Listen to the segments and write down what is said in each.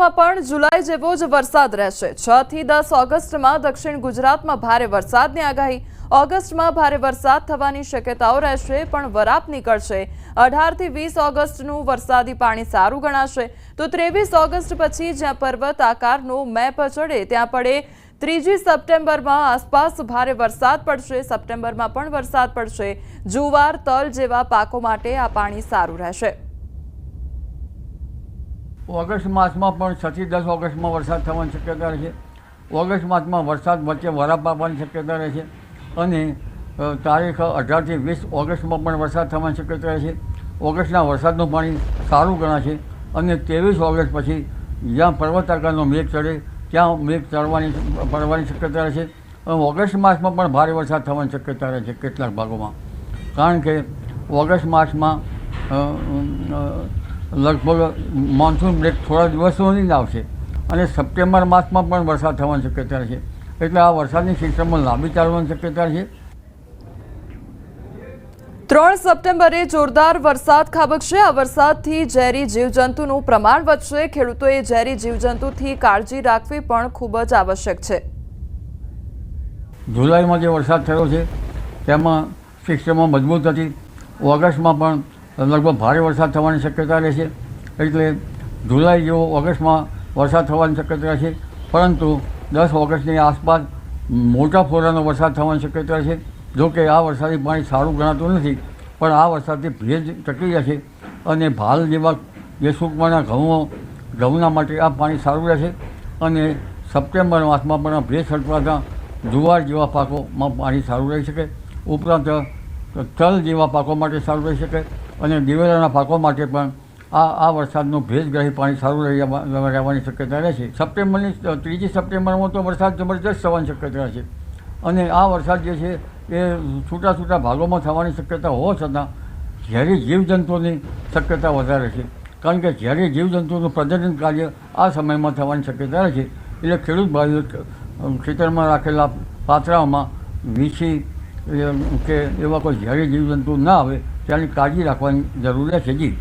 બનાસકાંઠામાં પણ જુલાઈ જેવો જ વરસાદ રહેશે। 6 થી 10 ઓગસ્ટમાં દક્ષિણ ગુજરાતમાં ભારે વરસાદની આગાહી। ઓગસ્ટમાં ભારે વરસાદ થવાની શક્યતાઓ રહેશે, પણ વરાપ નીકળશે। 18 થી 20 ઓગસ્ટનું વરસાદી પાણી સારું ગણાશે। તો 23 ઓગસ્ટ પછી જ્યાં પર્વત આકારનો મેપ ચડે ત્યાં પડે। 3 સપ્ટેમ્બરમાં આસપાસ ભારે વરસાદ પડશે। સપ્ટેમ્બરમાં પણ વરસાદ પડશે। જુવાર, તલ જેવા પાકો માટે આ પાણી સારું રહેશે। ઓગસ્ટ માસમાં પણ 6 થી 10 ઓગસ્ટમાં વરસાદ થવાની શક્યતા રહેશે। ઓગસ્ટ માસમાં વરસાદ વચ્ચે વરાપ આવવાની શક્યતા રહેશે અને તારીખ 18 થી 20 ઓગસ્ટમાં પણ વરસાદ થવાની શક્યતા રહેશે। ઓગસ્ટના વરસાદનું પાણી સારું ગણાશે અને 23 ઓગસ્ટ પછી જ્યાં પર્વત આકારનો મેઘ ચડે ત્યાં મેઘ પડવાની શક્યતા રહેશે। ઓગસ્ટ માસમાં પણ ભારે વરસાદ થવાની શક્યતા રહેશે કેટલાક ભાગોમાં, કારણ કે ઓગસ્ટ માસમાં લગભગ મોન્સૂન બ્રેક થોડા દિવસોની જ આવશે અને સપ્ટેમ્બર માસમાં પણ વરસાદ થવાની શક્યતા રહેશે। એટલે આ વરસાદની સિસ્ટમમાં લાંબી ચાલવાની શક્યતા છે। 3 સપ્ટેમ્બરે જોરદાર વરસાદ ખાબકશે। આ વરસાદથી ઝેરી જીવજંતુનું પ્રમાણ વધશે। ખેડૂતોએ ઝેરી જીવજંતુથી કાળજી રાખવી પણ ખૂબ જ આવશ્યક છે। જુલાઈમાં જે વરસાદ થયો છે તેમાં સિસ્ટમો મજબૂત હતી। ઓગસ્ટમાં પણ લગભગ ભારે વરસાદ થવાની શક્યતા રહેશે। એટલે જુલાઈ જેવો ઓગસ્ટમાં વરસાદ થવાની શક્યતા રહેશે, પરંતુ 10 ઓગસ્ટની આસપાસ મોટા ફોરાનો વરસાદ થવાની શક્યતા રહેશે। જો કે આ વરસાદી પાણી સારું ગણાતું નથી, પણ આ વરસાદથી ભેજ ટકી જશે અને ભાલ જેવા જે સૂકવાના ઘઉંના માટે આ પાણી સારું રહેશે અને સપ્ટેમ્બર માસમાં પણ ભેજ છટવાતા જુવાર જેવા પાકોમાં પાણી સારું રહી શકે। ઉપરાંત તલ જેવા પાકો માટે સારું રહી શકે અને દિવેલાના પાકો માટે પણ આ વરસાદનું ભેજગ્રાહી પાણી સારું રહેવાની શક્યતા રહેશે। સપ્ટેમ્બરની 3 સપ્ટેમ્બરમાં તો વરસાદ જબરદસ્ત થવાની શક્યતા રહેશે અને આ વરસાદ જે છે એ છૂટા છૂટા ભાગોમાં થવાની શક્યતા હોવા છતાં ઝેરી જીવજંતુઓની શક્યતા વધારે છે, કારણ કે ઝેરી જીવજંતુનું પ્રજનન કાર્ય આ સમયમાં થવાની શક્યતા રહેશે। એટલે ખેડૂત ભાઈઓ ખેતરમાં રાખેલા પાત્રાઓમાં વીછી કે એવા કોઈ ઝેરી જીવજંતુ ના આવે તેની કાળજી રાખવાની જરૂર છે। જી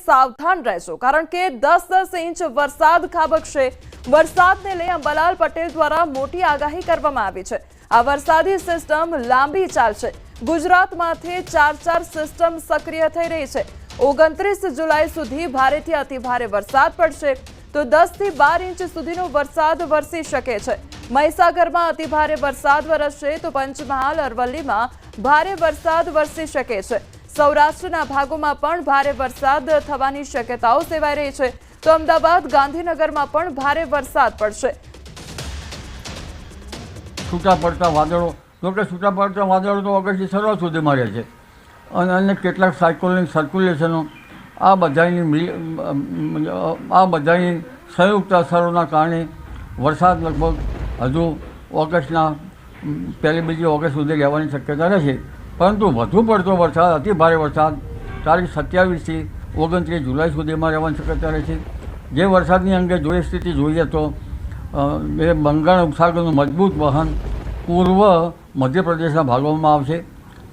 સાવધાન રહેજો, કારણ કે 10-10 ઇંચ વરસાદ ખાબકશે। વરસાદને લઈ અંબાલાલ પટેલ દ્વારા મોટી આગાહી કરવામાં આવી છે। આ વરસાદી સિસ્ટમ લાંબી ચાલશે। ગુજરાતમાંથી 4 સિસ્ટમ સક્રિય થઈ રહી છે। 29 જુલાઈ સુધી ભારેથી અતિભારે વરસાદ પડશે, તો 10 થી 12 ઇંચ સુધીનો વરસાદ વરસી શકે છે। મહીસાગરમાં અતિભારે વરસાદ વરસશે, તો પંચમહાલ, અરવલ્લીમાં ભારે વરસાદ વરસી શકે છે। સૌરાષ્ટ્રના ભાગોમાં પણ ભારે વરસાદ થવાની શક્યતાઓ સેવાઈ રહી છે, તો અમદાવાદ, ગાંધીનગરમાં પણ ભારે વરસાદ પડશે। છૂટા પડતા વાદળો, જોકે છૂટા પડતા વાદળો તો ઓગસ્ટની શરૂઆત સુધીમાં રહે છે અને કેટલાક સાયક્લોનિક સર્ક્યુલેશનો આ બધાની સંયુક્ત અસરોના કારણે વરસાદ લગભગ હજુ ઓગસ્ટના 1-2 ઓગસ્ટ સુધી રહેવાની શક્યતા રહેશે। પરંતુ વધુ પડતો વરસાદ, અતિ ભારે વરસાદ તારીખ 27 થી 29 જુલાઈ સુધીમાં રહેવાની શક્યતા રહેશે। જે વરસાદની અંગે સ્થિતિ જોઈએ તો એ બંગાળ ઉપસાગરનું મજબૂત વહન પૂર્વ મધ્યપ્રદેશના ભાગોમાં આવશે।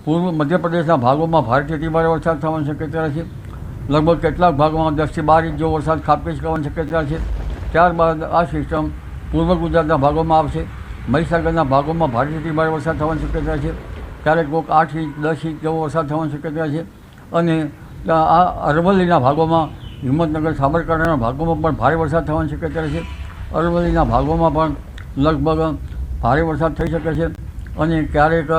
પૂર્વ મધ્યપ્રદેશના ભાગોમાં ભારેથી અતિભારે વરસાદ થવાની શક્યતા રહેશે। લગભગ કેટલાક ભાગોમાં 10 થી 12 ઇંચ જેવો વરસાદ ખાબકી જવાની શક્યતા છે। ત્યારબાદ આ સિસ્ટમ પૂર્વ ગુજરાતના ભાગોમાં આવશે। મહીસાગરના ભાગોમાં ભારેથી અતિભારે વરસાદ થવાની શક્યતા છે। ક્યારેક કોઈક 8 ઇંચ 10 ઇંચ જેવો વરસાદ થવાની શક્યતા છે અને આ અરવલ્લીના ભાગોમાં, હિંમતનગર, સાબરકાંઠાના ભાગોમાં પણ ભારે વરસાદ થવાની શક્યતા છે। અરવલ્લીના ભાગોમાં પણ લગભગ ભારે વરસાદ થઈ શકે છે અને ક્યારેક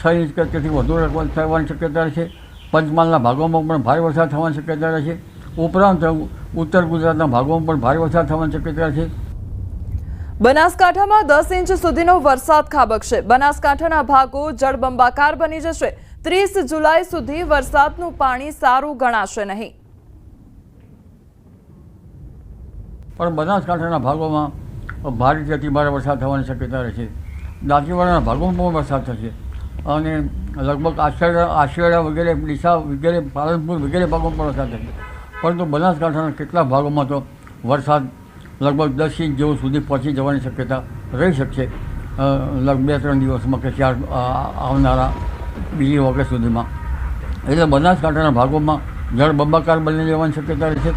6 ઇંચ કે તેથી વધુ થવાની શક્યતા છે। પંચમહાલના ભાગોમાં પણ ભારે વરસાદ થવાની શક્યતા છે। ઉપરાંત ઉત્તર ગુજરાતના ભાગોમાં પણ ભારે વરસાદ થવાની શક્યતા છે। બનાસકાંઠામાં 10 ઇંચ સુધીનો વરસાદ ખાબકશે। બનાસકાંઠાના ભાગો જળબંબાકાર બની જશે। 30 જુલાઈ સુધી વરસાદનું પાણી સારું ગણાશે નહીં। પણ બનાસકાંઠાના ભાગોમાં ભારેથી અતિભારે વરસાદ થવાની શક્યતા રહેશે। દાંતીવાડાના ભાગોમાં પણ વરસાદ થશે અને લગભગ આશિયાળા વગેરે, ડીસા વગેરે, પાલનપુર વગેરે ભાગોમાં પણ વરસાદ થશે। પરંતુ બનાસકાંઠાના કેટલાક ભાગોમાં તો વરસાદ લગભગ 10 ઇંચ જેવું સુધી પહોંચી જવાની શક્યતા રહી શકશે લગભગ 2-3 દિવસમાં કે આવનારા 2 ઓગસ્ટ સુધીમાં। એટલે બનાસકાંઠાના ભાગોમાં જળબંબાકાર બની જવાની શક્યતા રહેશે।